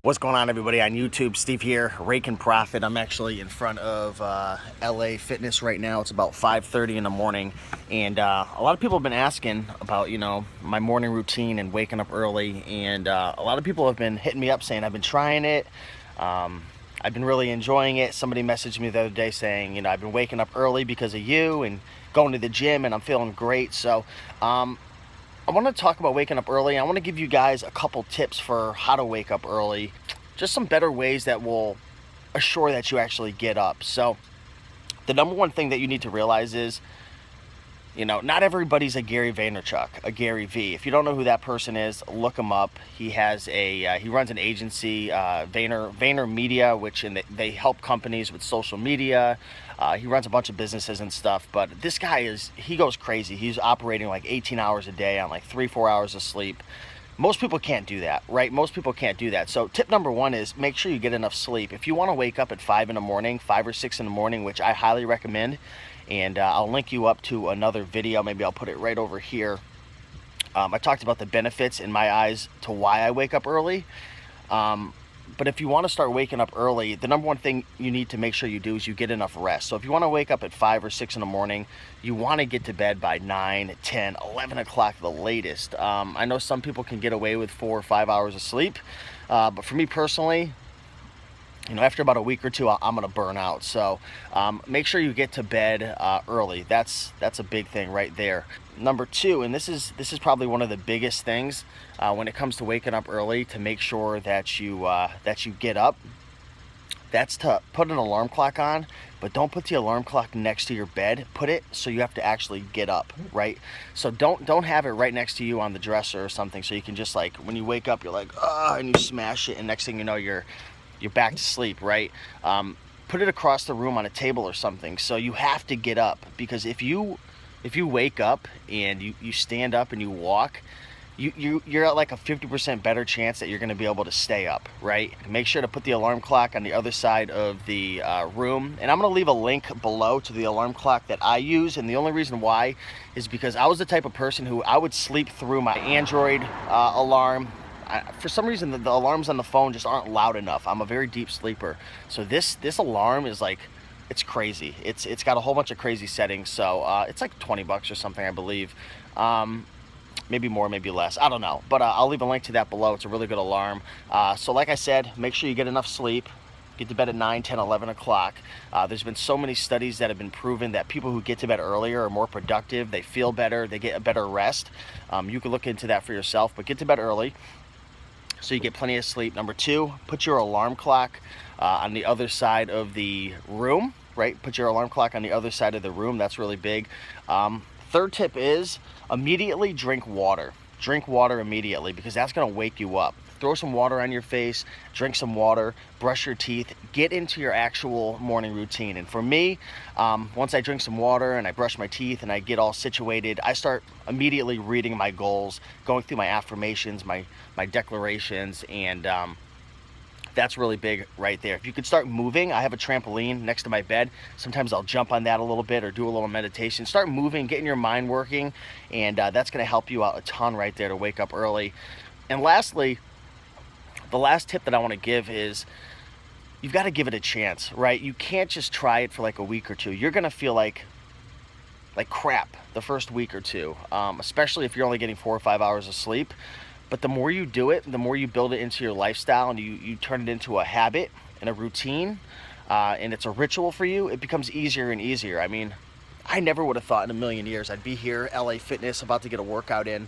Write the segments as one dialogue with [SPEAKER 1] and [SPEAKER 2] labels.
[SPEAKER 1] What's going on, everybody on YouTube? Steve here, Raiken Profit. I'm actually in front of LA Fitness right now. It's about 5:30 in the morning, and a lot of people have been asking about, my morning routine and waking up early, and a lot of people have been hitting me up saying I've been trying it. I've been really enjoying it. Somebody messaged me the other day saying, I've been waking up early because of you and going to the gym, and I'm feeling great. So I want to talk about waking up early. I want to give you guys a couple tips for how to wake up early. Just some better ways that will assure that you actually get up. So the number one thing that you need to realize is, not everybody's a Gary Vaynerchuk, a Gary V. If you don't know who that person is, look him up. He has he runs an agency, Vayner Media, they help companies with social media. He runs a bunch of businesses and stuff, but this guy he goes crazy. He's operating like 18 hours a day on like 3-4 hours of sleep. Most people can't do that, right? Most people can't do that. So tip number one is make sure you get enough sleep. If you want to wake up at 5 in the morning, 5 or 6 in the morning, which I highly recommend, and I'll link you up to another video. Maybe I'll put it right over here. I talked about the benefits in my eyes to why I wake up early. But if you want to start waking up early, the number one thing you need to make sure you do is you get enough rest. So if you want to wake up at 5 or 6 in the morning, you want to get to bed by 9, 10, 11 o'clock the latest. I know some people can get away with 4 or 5 hours of sleep, but for me personally, after about a week or two, I'm going to burn out. So make sure you get to bed early. That's a big thing right there. Number two, and this is probably one of the biggest things when it comes to waking up early, to make sure that you get up. That's to put an alarm clock on, but don't put the alarm clock next to your bed. Put it so you have to actually get up, right? So don't have it right next to you on the dresser or something, so you can just, like, when you wake up, you're like, and you smash it, and next thing you know, you're back to sleep, right? Put it across the room on a table or something, so you have to get up, because if you wake up and you stand up and you walk, you're at like a 50% better chance that you're going to be able to stay up, right? Make sure to put the alarm clock on the other side of the room, and I'm going to leave a link below to the alarm clock that I use. And the only reason why is because I was the type of person who I would sleep through my Android alarm. For some reason, the alarms on the phone just aren't loud enough. I'm a very deep sleeper, so this alarm is like, it's crazy. It's got a whole bunch of crazy settings. So it's like $20 or something, I believe. Maybe more, maybe less, I don't know, but I'll leave a link to that below. It's a really good alarm. So like I said, make sure you get enough sleep. Get to bed at 9, 10, 11 o'clock. There's been so many studies that have been proven that people who get to bed earlier are more productive. They feel better. They get a better rest. You can look into that for yourself, but get to bed early so you get plenty of sleep. Number two, put your alarm clock on the other side of the room, right? Put your alarm clock on the other side of the room. That's really big. Third tip is immediately drink water. Drink water immediately, because that's going to wake you up. Throw some water on your face, drink some water, brush your teeth, get into your actual morning routine. And for me, once I drink some water and I brush my teeth and I get all situated, I start immediately reading my goals, going through my affirmations, my declarations, and that's really big right there. If you could start moving, I have a trampoline next to my bed. Sometimes I'll jump on that a little bit or do a little meditation. Start moving, getting your mind working, and that's going to help you out a ton right there to wake up early. And lastly, the last tip that I want to give is you've got to give it a chance, right? You can't just try it for like a week or two. You're going to feel like crap the first week or two, especially if you're only getting 4 or 5 hours of sleep. But the more you do it, the more you build it into your lifestyle, and you turn it into a habit and a routine, and it's a ritual for you, it becomes easier and easier. I mean, I never would have thought in a million years I'd be here, LA Fitness, about to get a workout in,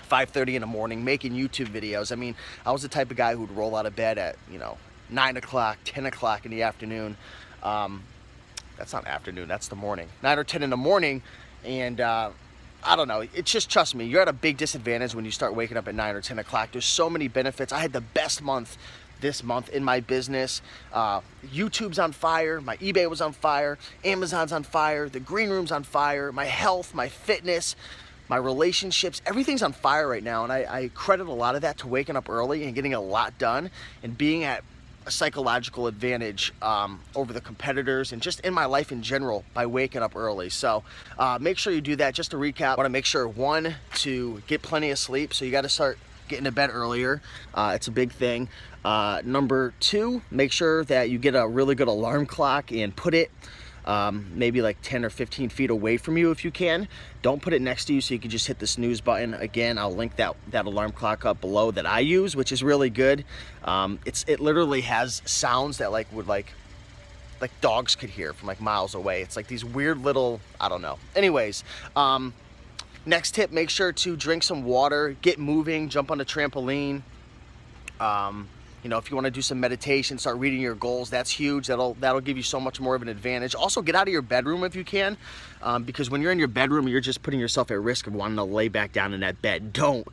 [SPEAKER 1] 5:30 in the morning, making YouTube videos. I mean, I was the type of guy who'd roll out of bed at, 9 o'clock, 10 o'clock in the afternoon. That's not afternoon, that's the morning. 9 or 10 in the morning, and I don't know, it's just, trust me, you're at a big disadvantage when you start waking up at 9 or 10 o'clock. There's so many benefits. I had the best month this month in my business. YouTube's on fire, my eBay was on fire, Amazon's on fire, the green room's on fire, my health, my fitness, my relationships, everything's on fire right now. And I credit a lot of that to waking up early and getting a lot done and being at a psychological advantage over the competitors and just in my life in general by waking up early. So make sure you do that. Just to recap, I want to make sure, one, to get plenty of sleep. So you got to start getting to bed earlier. It's a big thing. Number 2, make sure that you get a really good alarm clock and put it maybe like 10 or 15 feet away from you if you can. Don't put it next to you so you can just hit the snooze button. Again, I'll link that alarm clock up below that I use, which is really good. It literally has sounds that like dogs could hear from like miles away. It's like these weird little, I don't know. Anyways, next tip, make sure to drink some water, get moving, jump on the trampoline. You know, if you want to do some meditation, start reading your goals, that's huge. That'll give you so much more of an advantage. Also, get out of your bedroom if you can, because when you're in your bedroom, you're just putting yourself at risk of wanting to lay back down in that bed. Don't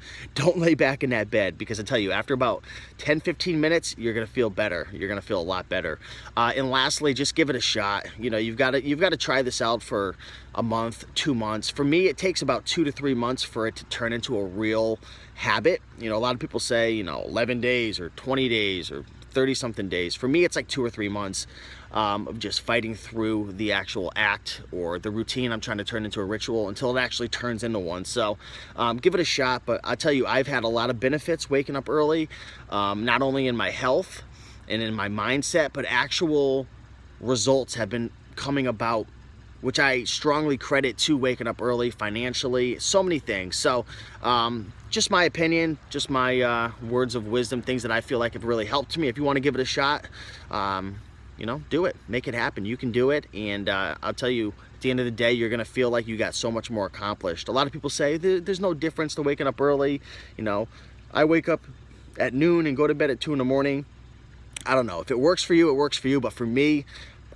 [SPEAKER 1] lay back in that bed, because I tell you, after about 10-15 minutes, you're gonna feel better. You're gonna feel a lot better. And lastly, just give it a shot. You know, you've got to try this out for a month, 2 months. For me, it takes about 2 to 3 months for it to turn into a real habit. You know, a lot of people say, you know, 11 days or 20 days or 30 something days. For me, it's like 2 or 3 months of just fighting through the actual act or the routine I'm trying to turn into a ritual until it actually turns into one. So give it a shot. But I tell you, I've had a lot of benefits waking up early, not only in my health and in my mindset, but actual results have been coming about, which I strongly credit to waking up early, financially, so many things. So just my opinion, just my words of wisdom, things that I feel like have really helped me. If you want to give it a shot, you know, do it, make it happen. You can do it. And I'll tell you, at the end of the day, you're going to feel like you got so much more accomplished. A lot of people say there's no difference to waking up early. You know, I wake up at noon and go to bed at 2 in the morning. I don't know. If it works for you, it works for you. But for me,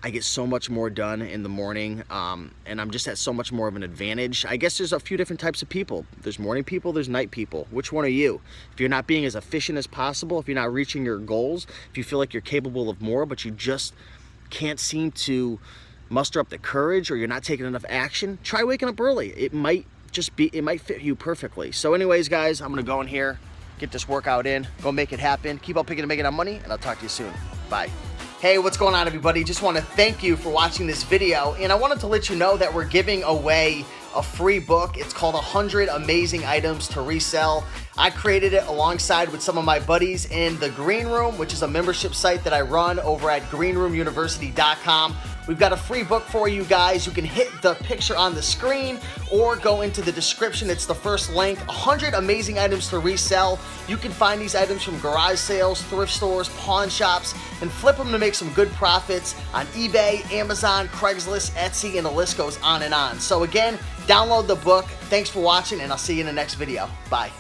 [SPEAKER 1] I get so much more done in the morning, and I'm just at so much more of an advantage. I guess there's a few different types of people. There's morning people, there's night people. Which one are you? If you're not being as efficient as possible, if you're not reaching your goals, if you feel like you're capable of more, but you just can't seem to muster up the courage, or you're not taking enough action, try waking up early. It might fit you perfectly. So anyways, guys, I'm gonna go in here, get this workout in, go make it happen. Keep on picking and making that money, and I'll talk to you soon. Bye. Hey, what's going on, everybody? Just want to thank you for watching this video, and I wanted to let you know that we're giving away a free book. It's called 100 Amazing Items to Resell. I created it alongside with some of my buddies in the Green Room, which is a membership site that I run over at greenroomuniversity.com. We've got a free book for you guys. You can hit the picture on the screen or go into the description. It's the first link. 100 amazing items to resell. You can find these items from garage sales, thrift stores, pawn shops, and flip them to make some good profits on eBay, Amazon, Craigslist, Etsy, and the list goes on and on. So again, download the book. Thanks for watching, and I'll see you in the next video. Bye.